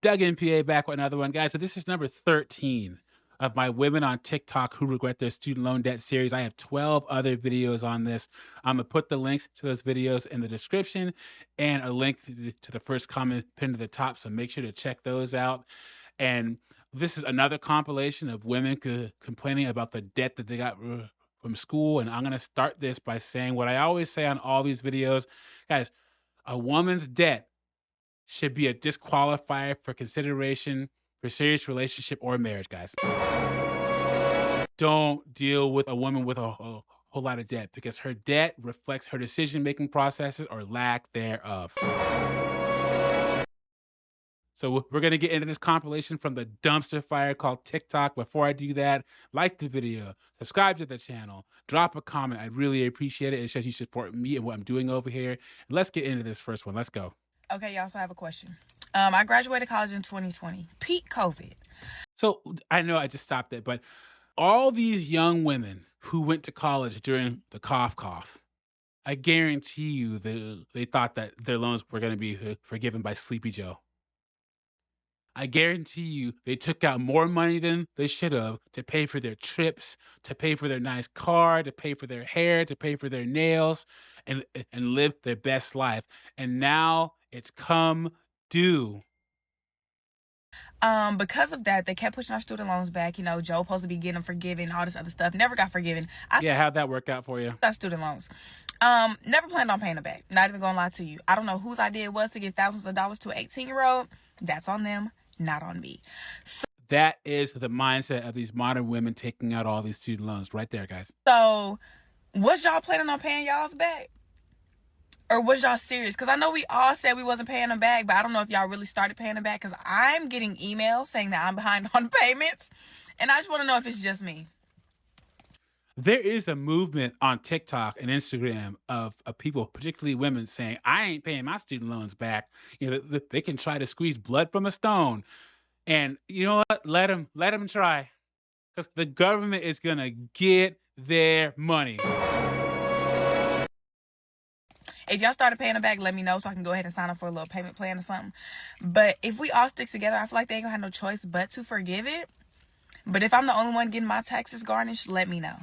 Doug NPA back with another one, guys. So this is number 13 of my Women on TikTok Who Regret Their Student Loan Debt series. I have 12 other videos on this. I'm going to put the links to those videos in the description and a link to the first comment pinned to the top. So make sure to check those out. And this is another compilation of women complaining about the debt that they got from school. And I'm going to start this by saying what I always say on all these videos. Guys, a woman's debt should be a disqualifier for consideration for serious relationship or marriage, guys. Don't deal with a woman with a whole lot of debt because her debt reflects her decision-making processes or lack thereof. So we're going to get into this compilation from the dumpster fire called TikTok. Before I do that, like the video, subscribe to the channel, drop a comment. I'd really appreciate it. It shows you support me and what I'm doing over here. Let's get into this first one. Let's go. Okay, y'all, so I have a question. I graduated college in 2020, peak COVID. So I know I just stopped it, but all these young women who went to college during the cough, I guarantee you they thought that their loans were going to be forgiven by Sleepy Joe. I guarantee you they took out more money than they should have to pay for their trips, to pay for their nice car, to pay for their hair, to pay for their nails, and live their best life. And now it's come due. Because of that, they kept pushing our student loans back. You know, Joe supposed to be getting them forgiven, all this other stuff. Never got forgiven. Yeah, how'd that work out for you? Got student loans. Never planned on paying them back. Not even gonna lie to you. I don't know whose idea it was to give thousands of dollars to an 18-year-old. That's on them, not on me. So that is the mindset of these modern women taking out all these student loans right there, guys. So was y'all planning on paying y'all's back? Or was y'all serious? Because I know we all said we wasn't paying them back, but I don't know if y'all really started paying them back because I'm getting emails saying that I'm behind on payments. And I just want to know if it's just me. There is a movement on TikTok and Instagram of people, particularly women, saying, I ain't paying my student loans back. You know, they can try to squeeze blood from a stone. And you know what? Let them try. Because the government is going to get their money. If y'all started paying them back, let me know so I can go ahead and sign up for a little payment plan or something. But if we all stick together, I feel like they ain't gonna have no choice but to forgive it. But if I'm the only one getting my taxes garnished, let me know.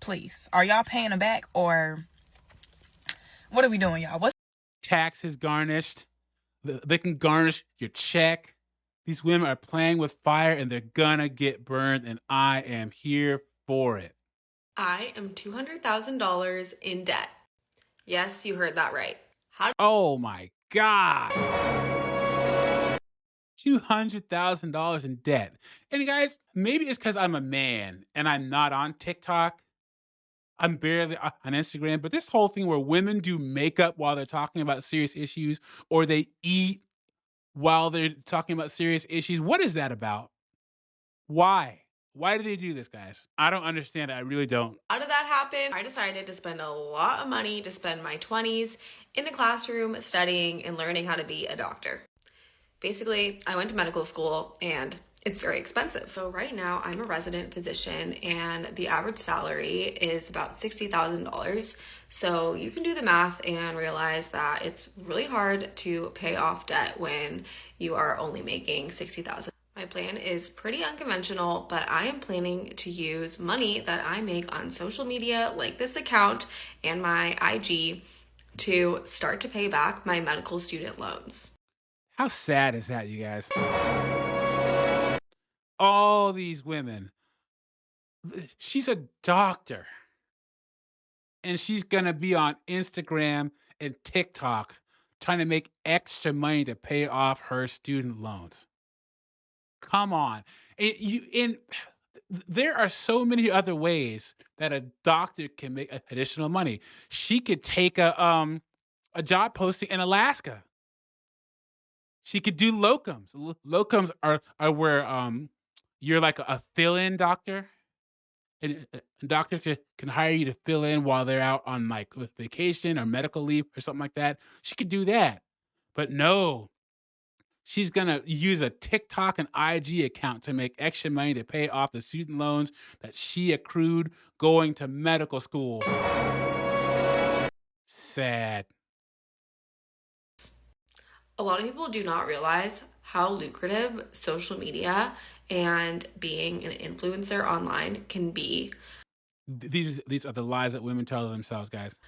Please. Are y'all paying them back or what are we doing, y'all? What's taxes garnished? They can garnish your check. These women are playing with fire and they're gonna get burned, and I am here for it. I am $200,000 in debt. Yes, you heard that right. Oh my God. $200,000 in debt. And guys, maybe it's because I'm a man and I'm not on TikTok. I'm barely on Instagram, but this whole thing where women do makeup while they're talking about serious issues, or they eat while they're talking about serious issues, what is that about? Why? Why do they do this, guys? I don't understand it. I really don't. How did that happen? I decided to spend a lot of money to spend my 20s in the classroom studying and learning how to be a doctor. Basically, I went to medical school and it's very expensive. So right now I'm a resident physician and the average salary is about $60,000. So you can do the math and realize that it's really hard to pay off debt when you are only making $60,000. My plan is pretty unconventional, but I am planning to use money that I make on social media like this account and my IG to start to pay back my medical student loans. How sad is that, you guys? All these women. She's a doctor. And she's going to be on Instagram and TikTok trying to make extra money to pay off her student loans. Come on. There are so many other ways that a doctor can make additional money. She could take a job posting in Alaska. She could do locums. Locums are where you're like a fill-in doctor. And a doctor can hire you to fill in while they're out on like vacation or medical leave or something like that. She could do that. But no, she's going to use a TikTok and IG account to make extra money to pay off the student loans that she accrued going to medical school. Sad. A lot of people do not realize how lucrative social media and being an influencer online can be. These are the lies that women tell themselves, guys.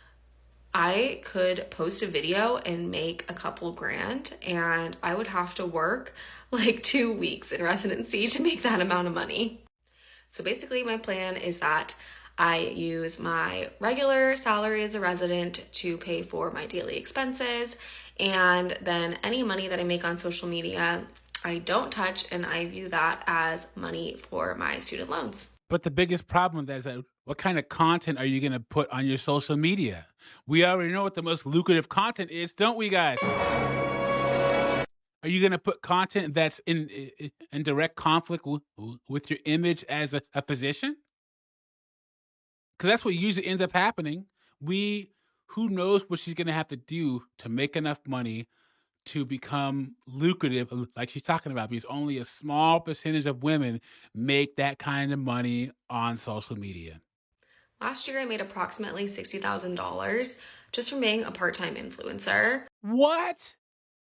I could post a video and make a couple grand, and I would have to work like 2 weeks in residency to make that amount of money. So basically, my plan is that I use my regular salary as a resident to pay for my daily expenses, and then any money that I make on social media, I don't touch, and I view that as money for my student loans. But the biggest problem with that is that what kind of content are you going to put on your social media? We already know what the most lucrative content is, don't we, guys? Are you going to put content that's in direct conflict with your image as a physician? Because that's what usually ends up happening. Who knows what she's going to have to do to make enough money to become lucrative, like she's talking about, because only a small percentage of women make that kind of money on social media. Last year, I made approximately $60,000 just from being a part-time influencer. What?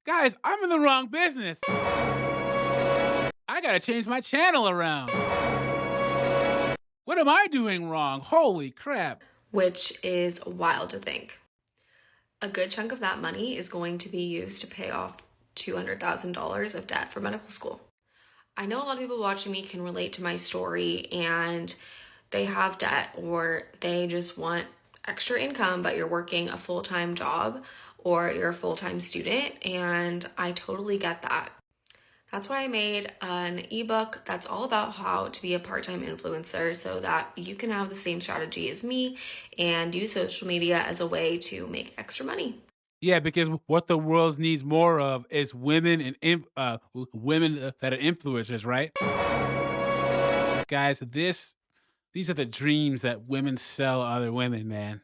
Guys, I'm in the wrong business. I gotta change my channel around. What am I doing wrong? Holy crap. Which is wild to think. A good chunk of that money is going to be used to pay off $200,000 of debt for medical school. I know a lot of people watching me can relate to my story and they have debt or they just want extra income, but you're working a full-time job or you're a full-time student, and I totally get that. That's why I made an ebook that's all about how to be a part-time influencer so that you can have the same strategy as me and use social media as a way to make extra money. Yeah, because what the world needs more of is women women that are influencers, right? Guys, these are the dreams that women sell other women, man.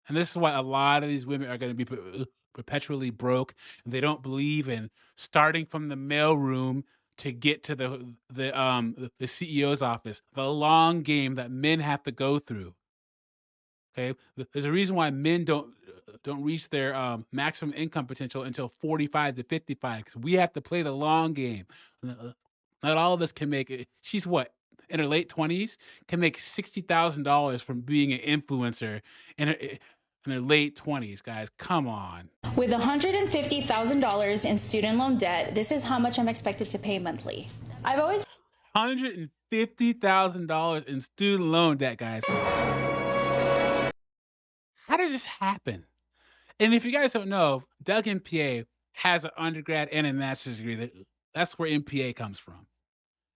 And this is why a lot of these women are going to be perpetually broke, and they don't believe in starting from the mailroom to get to the CEO's office. The long game that men have to go through. Okay, there's a reason why men don't reach their maximum income potential until 45 to 55, because we have to play the long game. Not all of us can make it. She's what, in her late 20s, can make $60,000 from being an influencer in her late 20s, guys. Come on. With $150,000 in student loan debt, this is how much I'm expected to pay monthly. I've always $150,000 in student loan debt, guys. How does this happen? And if you guys don't know, Doug MPA has an undergrad and a master's degree. That's where MPA comes from.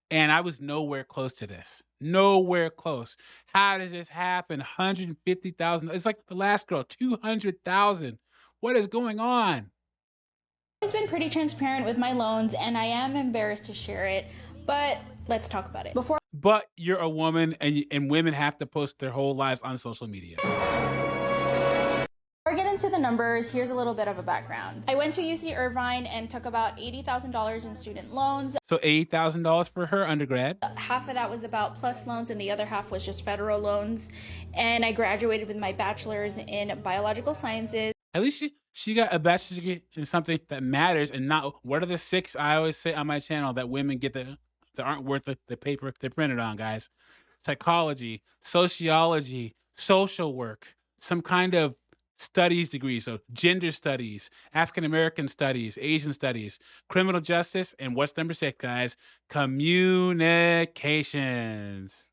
And I was nowhere close to this. Nowhere close. How does this happen? 150,000. It's like the last girl, 200,000. What is going on? I've been pretty transparent with my loans, and I am embarrassed to share it, but let's talk about it. But you're a woman, and women have to post their whole lives on social media. Before I get into the numbers, here's a little bit of a background. I went to UC Irvine and took about $80,000 in student loans. So $80,000 for her undergrad. Half of that was about PLUS loans, and the other half was just federal loans. And I graduated with my bachelor's in biological sciences. At least she got a bachelor's degree in something that matters, and not what are the 6 I always say on my channel that women get that aren't worth the paper they're printed on, guys. Psychology, sociology, social work, some kind of studies degree, so gender studies, African American studies, Asian studies, criminal justice, and what's number 6, guys? Communications.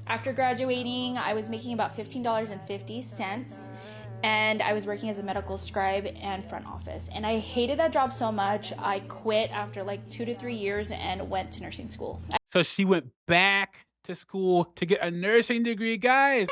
After graduating, I was making about $15.50, and I was working as a medical scribe and front office. And I hated that job so much, I quit after like 2 to 3 years and went to nursing school. So she went back to school to get a nursing degree, guys.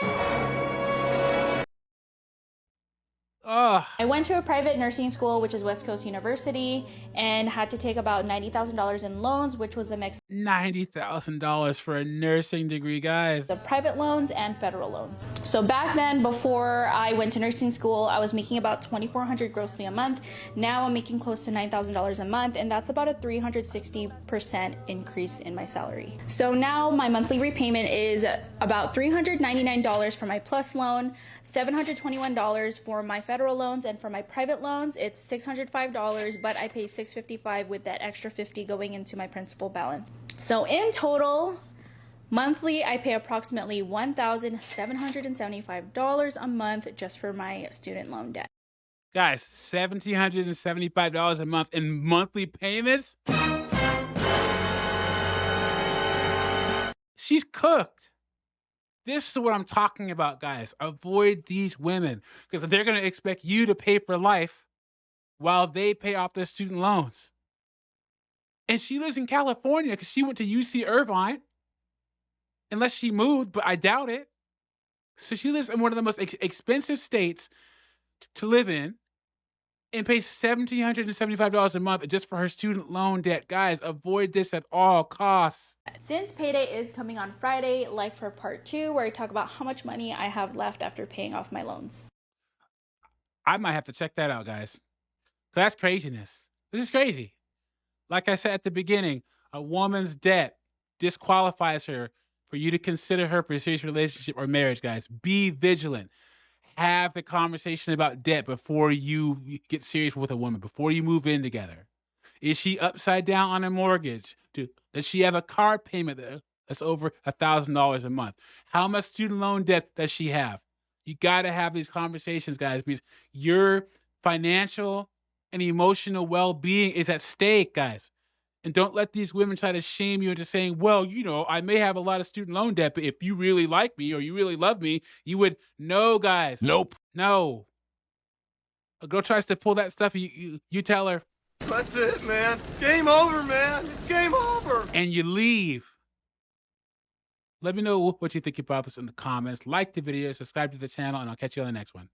Oh. I went to a private nursing school, which is West Coast University, and had to take about $90,000 in loans, which was a mix $90,000 for a nursing degree, guys. of private loans and federal loans. So back then, before I went to nursing school, I was making about $2,400 grossly a month. Now I'm making close to $9,000 a month, and that's about a 360% increase in my salary. So now my monthly repayment is about $399 for my PLUS loan, $721 for my federal federal loans, and for my private loans, it's $605, but I pay $655 with that extra $50 going into my principal balance. So in total, monthly, I pay approximately $1,775 a month just for my student loan debt. Guys, $1,775 a month in monthly payments? She's cooked. This is what I'm talking about, guys. Avoid these women because they're going to expect you to pay for life while they pay off their student loans. And she lives in California because she went to UC Irvine, unless she moved, but I doubt it. So she lives in one of the most expensive states to live in and pays $1,775 a month just for her student loan debt. Guys, avoid this at all costs. Since payday is coming on Friday, like for part 2, where I talk about how much money I have left after paying off my loans. I might have to check that out, guys. That's craziness. This is crazy. Like I said at the beginning, a woman's debt disqualifies her for you to consider her for a serious relationship or marriage, guys. Be vigilant. Have the conversation about debt before you get serious with a woman, before you move in together. Is she upside down on a mortgage? Does she have a car payment that's over $1,000 a month? How much student loan debt does she have? You got to have these conversations, guys, because your financial and emotional well-being is at stake, guys. And don't let these women try to shame you into saying, well, I may have a lot of student loan debt, but if you really like me or you really love me, you would. No, guys. Nope. No. A girl tries to pull that stuff, you tell her. That's it, man. Game over, man. It's game over. And you leave. Let me know what you think about this in the comments. Like the video, subscribe to the channel, and I'll catch you on the next one.